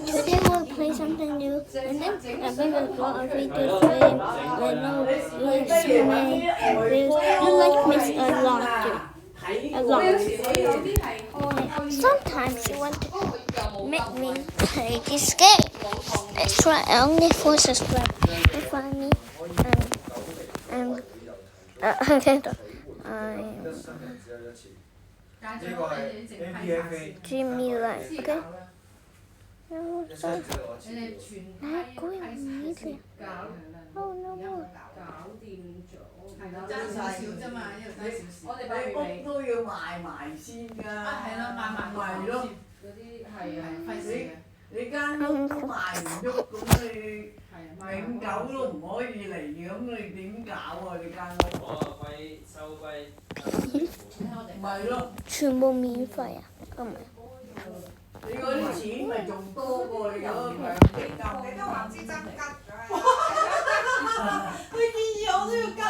Today we'll play something new, and then I bring a lot of videos for you. I know you have so many videos. You like me a lot, too. A lot. Sometimes you want to make me play this game. Let's try. Only 4 subscribers. Find me and Jimmy Lang. Okay. Oh no. 爭少少啫嘛，因為爭少少。我哋8月尾都要賣埋先㗎。係咯，賣埋係咯，嗰啲係費事嘅。你間屋都賣唔喐，咁你永久都唔可以嚟嘅，咁你點搞啊？你間屋？收歸。咪咯。全部免費啊？唔係。你嗰啲錢咪仲多過你嗰個強積金。你都話支針吉咗。佢建議我都要吉啊！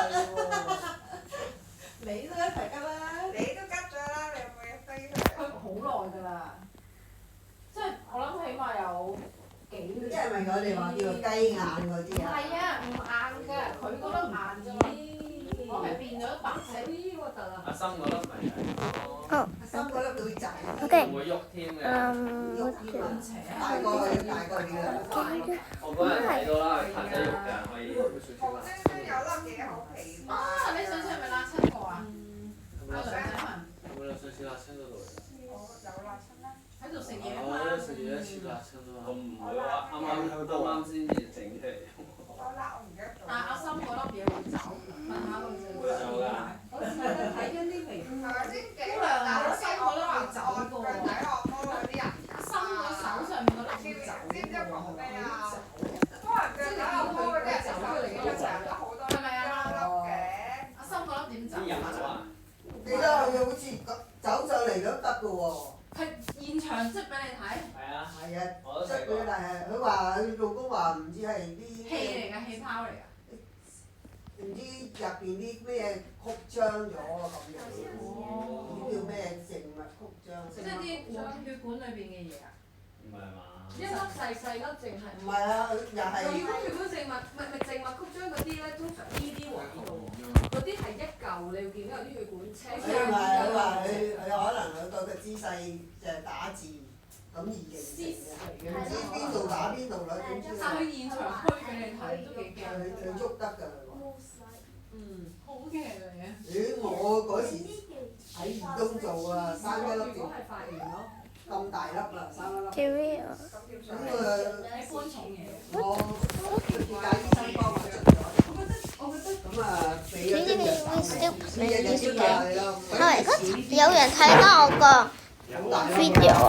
你都一齊吉啦！你都吉咗啦，你有冇嘢飛出嚟？佢好耐㗎啦，即係我諗起碼有幾年。即係咪我哋話叫雞眼嗰啲啊？係啊，唔硬㗎，佢覺得硬啫嘛。我係變咗白色，核突啊！阿森覺得唔係哦。心嗰粒女仔。Okay. 唔會喐添嘅。大個去大個啲啦。我嗰日睇到啦，拍咗肉㗎，可以。無端端有粒嘢好奇怪。啊！你上次係咪辣親過啊？阿梁仔文。有冇上次辣親嗰度？我有辣親啦。喺度食嘢啊嘛。我食嘢一次辣親啊嘛。我唔會話啱先至整出嚟。我辣，我唔記得咗。但阿森嗰粒嘢會走，問下佢先。會走㗎。我睇緊啲皮膚。係咪先幾姑娘啊！阿森嗰粒會走腳過。底按摩嗰啲人。阿森個手上面嗰粒會走。知唔知講咩啊？幫人腳底按摩嗰啲人手出嚟嘅成日都好多粒嘅。阿森嗰粒點走？啲人啊！記得佢好似走上嚟都得㗎喎。佢現場即俾你睇。係啊。係啊，我都即睇過。但係佢話佢老公話唔知係啲氣嚟㗎，氣泡嚟㗎。唔知入邊啲咩曲張咗咁樣，呢叫咩靜脈曲張？即係啲血管裏邊嘅嘢啊！唔係嘛？一粒細粒淨係。唔係啊，又係。如果血管靜脈咪靜脈曲張嗰啲咧，通常呢啲位度，嗰啲係一嚿，你會見到有啲血管車。佢話佢可能佢個姿勢就係打字咁而形成嘅，唔知邊度打邊度啦，點知？但佢現場推俾你睇都幾驚。佢喐得㗎。嗯，好驚嘅。咦！我嗰時喺義東做啊，生一粒如果係發炎咯。咁大粒啦，生一粒。TV 啊。咁你搬重嘢。我跌解醫生幫我捽咗。我覺得。咁啊，俾咗啲藥。日日捽下你咯。係，有人睇到我個 video 啊。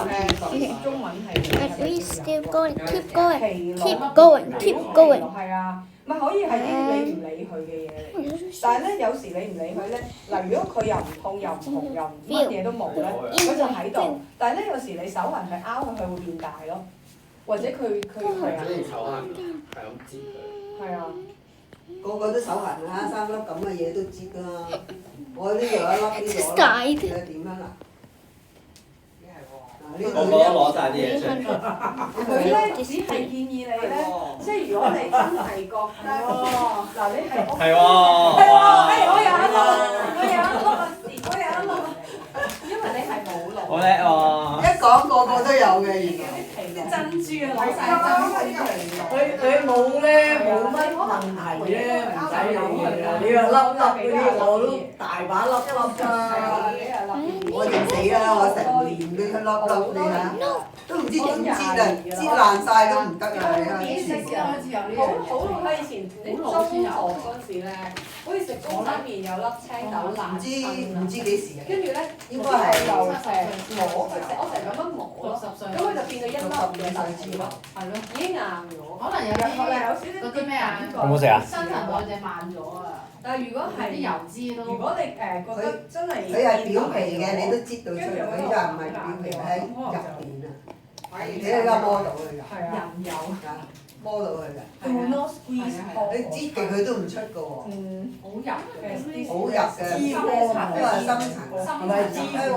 中文係 We still going, keep going, keep going, keep going。係啊，咪可以係啲你唔理佢嘅嘢嚟。但係咧，有時你唔理佢咧，嗱，如果佢又唔痛又唔紅又唔乜嘢都冇咧，佢就喺度。但係咧，有時你手痕係拗佢，佢會變大咯，或者佢係啊。手痕係咁擠佢。係啊。個個都手痕啊，生粒咁嘅嘢都擠㗎。我呢度有一粒，呢度有一粒，點樣啊？個個都攞曬啲嘢出嚟。佢咧只係建議你咧，即係如果你真係覺得，嗱你係係喎。係喎，我有一粒，因為你係冇腦。好叻喎！一講個個都有嘅，原來。啲珍珠啊，攞曬珍珠嚟。佢冇咧，冇乜問題咧，唔使理嘅。你話粒粒嗰啲，我都大把粒粒㗎。我哋死啦！我成年俾佢粒粒你睇，都唔知點擠啊，擠爛晒都唔得啊！你睇。好啦，以前你中學嗰陣時咧，好似食公仔麵有粒青豆爛唔知幾時啊？跟住咧，應該係就摸佢食，我成日咁樣摸咯，咁佢就變到一粒嘅大字咯，係咯，已經硬咗。可能有啲嗰啲咩啊？好唔好食啊？新陳代謝慢咗啊！但係如果係啲油脂都。如果你覺得真係佢係表皮嘅，你都擠到出嚟，佢就唔係表皮喺入邊啊！你而家摸到佢㗎，係啊，人有摸到佢㗎。係啊，你擠極佢都唔出㗎喎。好入嘅。好入嘅，因為深層，唔係脂肪。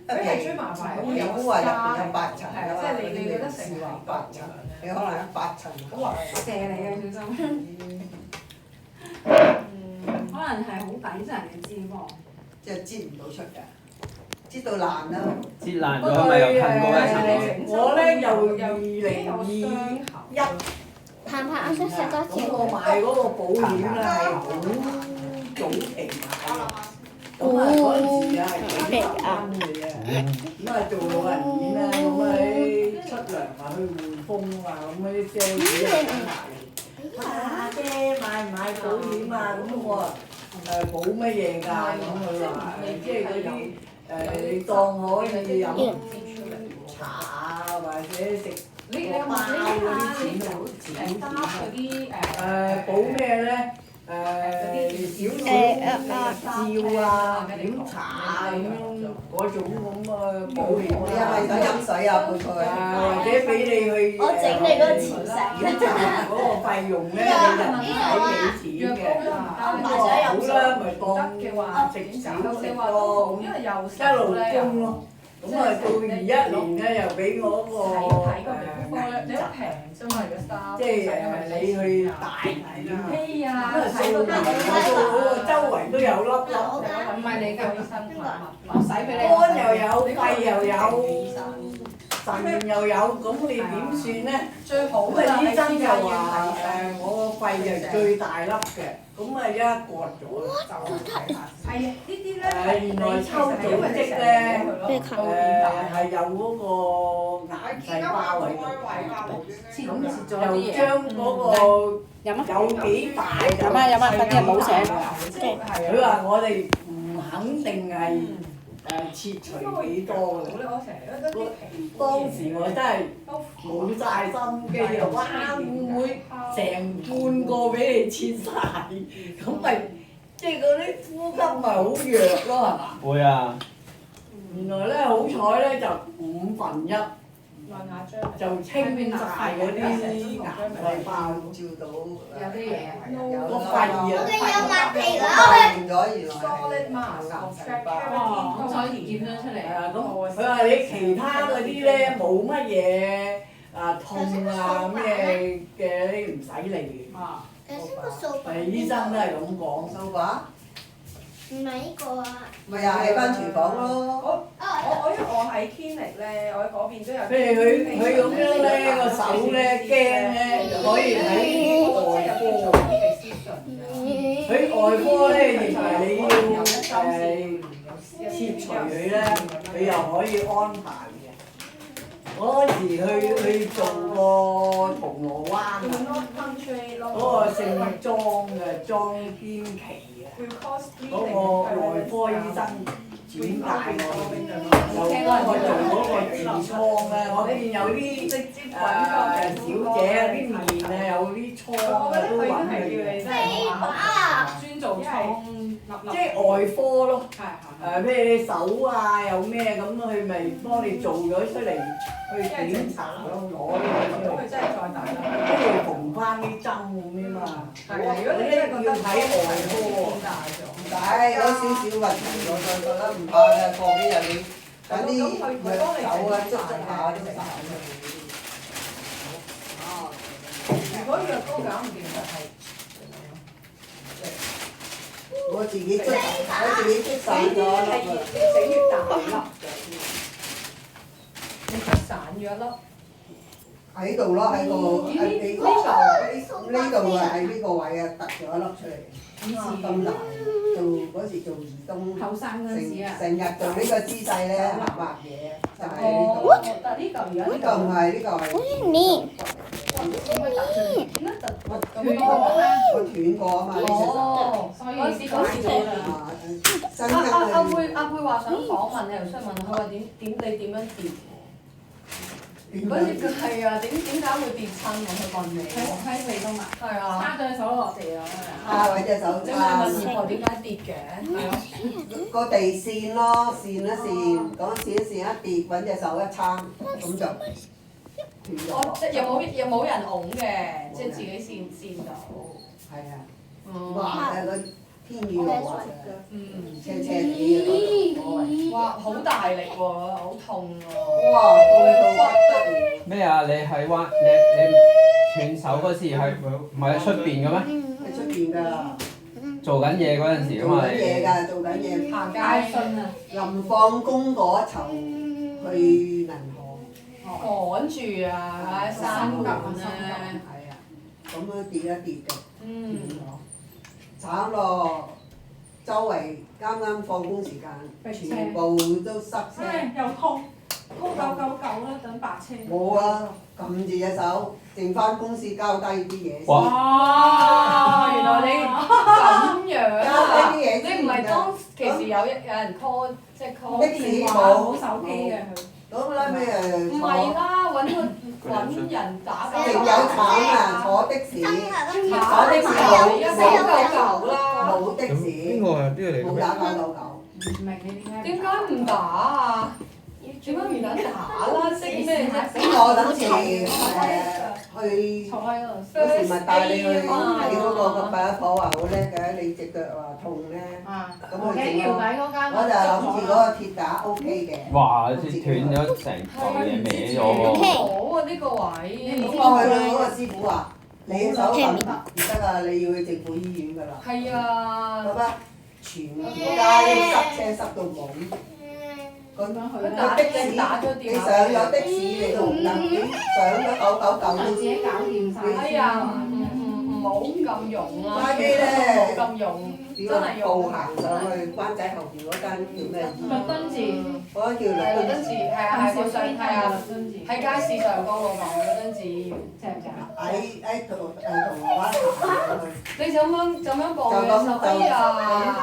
佢係最麻煩，會有估話入邊有沙， 8層㗎嘛，即係你覺得成試話係8層，你可能有8層。好話射你嘅小心。可能係好抵真人嘅脂肪。即係擠唔到出㗎，擠到爛啦。擠爛咗咪又近過一層咯。我咧又2021。盼盼，我想食多次。咁我買嗰個保險咧係好早期買嘅，咁啊嗰陣時啊係幾百蚊嘅啫，咁啊做老人院啦，咁啊啲出糧啊去匯豐啊，咁嗰啲 sales 啊姐買唔買保險啊？咁我話保乜嘢㗎？咁佢話即係嗰啲你當可以飲茶啊，或者食。你有冇睇下你誒搭嗰啲保咩咧？少少照啊、檢查啊咁樣嗰種咁嘅保險啊。你係咪想飲水啊？配菜或者俾你去我整你嗰個磁石。檢查嗰個費用咧，你就唔使俾錢嘅。好啦，咪當食少食多咁，因為又一路供咯。咁啊，到21年咧，又俾我嗰個你好平啫嘛，而家沙。即係你去大體啦。機啊，睇到嗰個周圍都有粒粒。唔係你嘅醫生我使俾你。肝又有，肺又有，腎又有，咁你點算咧？最好咁啊，醫生就話我個肺就最大粒嘅，咁啊一割咗啦。係啊，呢啲咧原來抽組織咧係有嗰個癌細胞喺度，咁又將嗰個有幾大就等啲補寫。佢話我哋唔肯定係切除幾多嘅。當時我真係冇晒心機啊！哇，會唔會成半個俾你切晒？咁咪即係嗰啲呼吸咪好弱咯，係嘛？會啊！原來咧好彩咧就1/5就清晒嗰啲癌細胞，照到有啲嘢係個肺啊，有麥皮啦。變咗原來係 solid mass 癌細胞。咁所以檢咗出嚟。係啊，咁佢話你其他嗰啲咧冇乜嘢痛啊咩嘅，你唔使理嘅。醫生都係咁講。掃把？唔係呢個啊。咪又係返廚房咯。因為我喺 clinic 咧，我喺嗰邊都有。譬如佢咁樣咧，個手咧驚咧，就可以喺外科。喺外科咧，認為你要切除佢咧，佢又可以安排嘅。我嗰時去做過銅鑼灣啊，嗰個姓莊嘅莊堅琪啊，嗰個內科醫生轉介我，又幫我做嗰個痔瘡咧。我見有啲小姐啲面啊有啲瘡啊都揾佢。專做瘡，即係外科咯。譬如你手啊有咩咁，佢咪幫你做咗出嚟去檢查咯，攞呢個出嚟。真係再大啦。跟住縫翻啲針咁啫嘛。如果你真係覺得要睇外科。大咗。唔使嗰少少問題，我就覺得唔怕嘅。過幾日你等啲藥酒啊，捽下都得。如果藥膏搞唔掂就係。我自己捽散咗粒啊！整越大粒嘅，你捽散咗一粒。喺度咯，喺個呢度啊，喺呢個位啊，突咗一粒出嚟。咁大，嗰時做義工，後生嗰陣時啊，成日做呢個姿勢咧，畫嘢，就係呢度。但係呢嚿而家呢個唔係，呢個係。你。我斷過啊嘛。所以嗰時做啦。阿佩話想訪問你，又想問佢話你點樣跌？嗰次係啊，點解會跌親？我去問你。喺地中啊。係啊。叉咗隻手落地啊！揾隻手你咪問阿婆點解跌嘅？係啊。個地線咯，線一線，咁線一線一跌，揾隻手一撐，咁就斷咗。即係有冇人擁嘅，即係自己線到。係啊。哇！天雨路滑嘅，斜斜地嘅嗰度，哇，好大力喎，好痛喎。哇，痛到不得了。咩啊？你喺灣你斷手嗰時係唔係喺出邊嘅咩？喺出邊㗎，做緊嘢嗰陣時啊做嘛緊嘢㗎，做緊嘢。行街信啊，臨放工嗰一層去銀行，趕住啊，三級啊，係啊，咁樣跌一跌嘅，嗯，慘咯！周圍啱啱放工時間，全部都塞車。唉，又痛，call 999啦，等白車。冇啊，撳住隻手，剩翻公司交低啲嘢先。哇哇！原來你咁樣交啊！低啲嘢你唔係當其時有人 call 即係 call 的士電話冇手機嘅佢。咁拉尾誒唔係啦，揾人打俾仲有慘啊！坐的士，打的士冇999啦。冇的士，邊個係邊個嚟嘅咩？冇打999。唔明你點解唔打啊？點解唔等打啦？識咩啫？咁我等時去坐喺嗰度。嗰時咪帶你去睇嗰個個伯婆話好叻嘅，你隻腳話痛咧，啊，咁我佢整橋底嗰間。我就諗住嗰個鐵架 OK 嘅。哇！你斷咗成嚿嘢歪咗喎。好啊！呢個位。咁我去到嗰個師傅話：你手痕唔得啊，你要去政府醫院㗎啦。係啊。咁啊，全街都塞車塞到冇。咁咁樣去個啦。的士，你上咗的士你都唔得，你上咗999都自己搞掂晒。哎呀，唔好咁用啦，拉尾咧唔好咁用，點啊？步行上去灣仔後邊嗰間叫咩醫院？律敦治。嗰間叫係律敦治，係啊係我上係啊，律敦治。喺街市上高嗰個律敦治醫院。正唔正啊？喺銅鑼灣行上去，你就咁樣報就咁嘅時候，哎呀，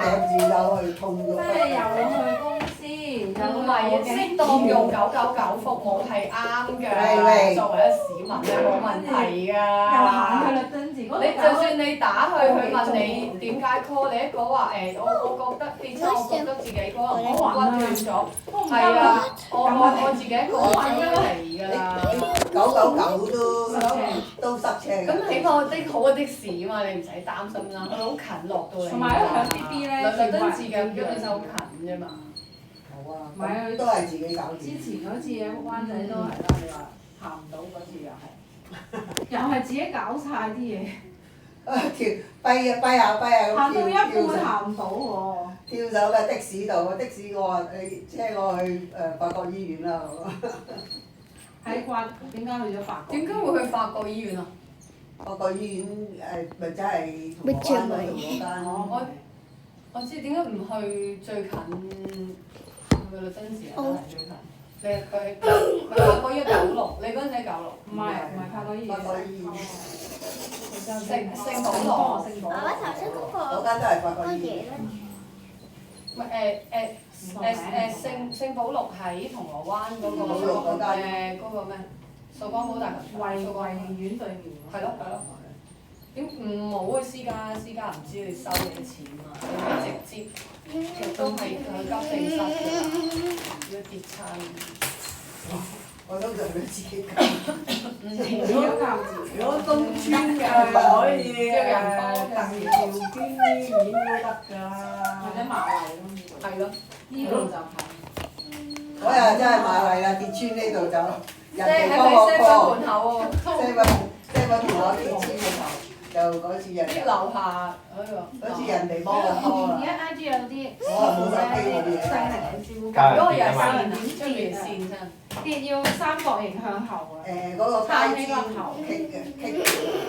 夾住就去痛到不得即係又了。去公司，唔係適當用999服務係啱嘅，喂作為一市民係冇問題㗎。又行去律敦治嗰度你就算你打去，佢問你點解 call，你一講話我覺得跌親，我覺得自己可能我骨斷咗，係啊，我自己一個揾咗嚟㗎啦。 999都塞車㗎。咁起碼好嘅的士啊嘛，你唔使擔心啦，佢好近落到嚟。同埋咧響 BB 咧，律敦治嘅咁樣就好近啫嘛。好啊，唔係啊都係自己搞之掂。前嗰次喺灣仔都係啦，你話行唔到嗰次又係自己搞晒啲嘢，跳跛下咁行到一半跳上行唔到喎。跳上嘅的士度，的士我話你車我去法國醫院啦。喺關點解去咗法國？點解會去法國醫院啊？法國醫院咪真係銅鑼灣嗰度嗰間。我知點解唔去最近咪律敦治啊？真係最近。你法國醫院96，你嗰陣時喺96。唔係法國醫院。法國醫院。聖保羅。爸爸頭先嗰個嗰間都係法國乜醫院。嘢咧？唔係聖保祿喺銅鑼灣嗰個嗰個咩？掃光寶大群。維園對面。係咯。點唔好去私家唔知你收幾多錢啊？你直接都係去急症室㗎，要跌親。我都就佢自己搞。如果東村嘅可以鄧兆堅醫院都得㗎啦。或者瑪麗咯。係咯。呢度就係。嗰日真係瑪麗啦，跌穿呢度就人哋喺幫我西過。門口喎。西灣同我跌穿嘅頭，就嗰次人哋。樓下嗰個。嗰次人哋幫我拖啦。而家 IG 有啲我係冇手機嗰啲嘢。西寧嘅招加嗰個又係人跌啊嘛。線啊，將條線真。跌要三角形向後啊！嗰個街尖棘嘅棘，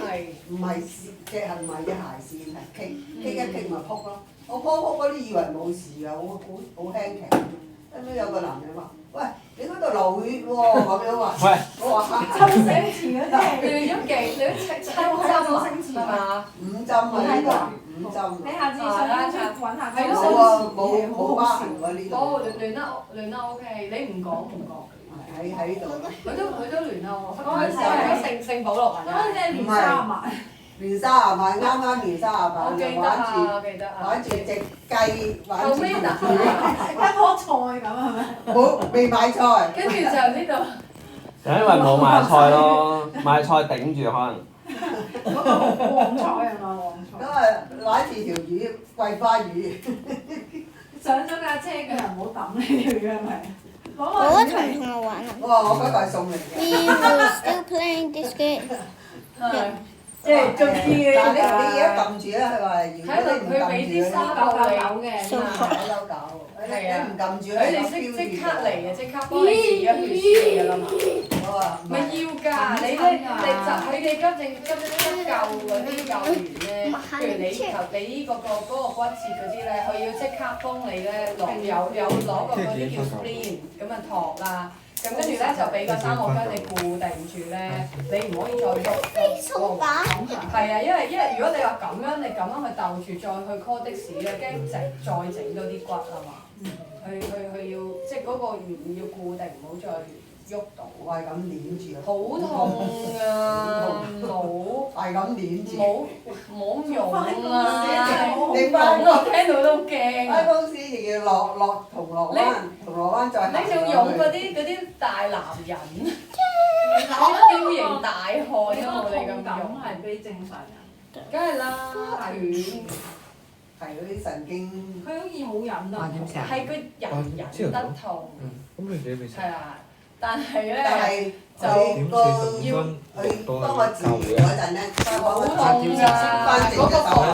係。唔係即係唔係啲鞋線係棘一棘咪撲咯。我撲嗰啲以為冇事啊，好輕騎。跟住有個男人話：喂，你嗰度流血喎咁樣話。喂。我話周星馳嗰啲。你都七針係嘛？5針啊呢度，5針。你下次上去揾下周冇啊，冇疤痕喎呢度。哦，亂得 OK，你唔講唔講。喺呢度。佢都亂啦喎，嗰陣時係聖保羅嗰陣時係年卅萬。年30萬，啱啱年30萬，我記得啊，記得啊。玩住隻雞，玩住後尾嗱一樖菜咁係咪？冇未買菜。跟住就呢度。就因為冇買菜咯，買菜頂住可能。嗰個黃菜係嘛黃菜？咁啊玩住條魚，桂花魚。上咗架車嘅人唔好抌呢條魚係咪？攞我個同唔同我玩啊我話我嗰個係餸嚟嘅。 ？We will still playing this game. 即係中意但係你而家撳住咧，佢話如果你唔佢俾啲撳住沙狗狗嘅，數學狗狗，你唔撳住佢哋識即刻嚟嘅，即刻幫你治咗血絲㗎啦嘛。我話唔咪係要㗎，你咧你就佢哋急救嗰啲幼兒咧，譬如你呢個骨折嗰啲咧，佢要即刻幫你咧有攞個嗰啲叫 spleen 咁啊托啦。咁跟住咧就俾個三個巾你固定住咧，你唔可以再喐。掃把。係啊，因為如果你話咁樣，你咁樣去鬥住再去 call 的士咧，驚再整到啲骨啊嘛。佢要即係嗰個要固定，唔好再喐到。我係咁攣住。好痛啊！係咁攣住。冇用啊！你翻我聽到都驚。喺公司仲要落銅鑼灣再行。你仲用嗰啲大男人，彪形大漢都冇你咁咁用。係俾正常人。梗係啦，斷係嗰啲神經。佢好似好忍得。係個人忍得痛。咁你幾未食？係啊，但係咧。但係就佢個45分佢幫我治療嗰陣咧，好痛㗎，嗰個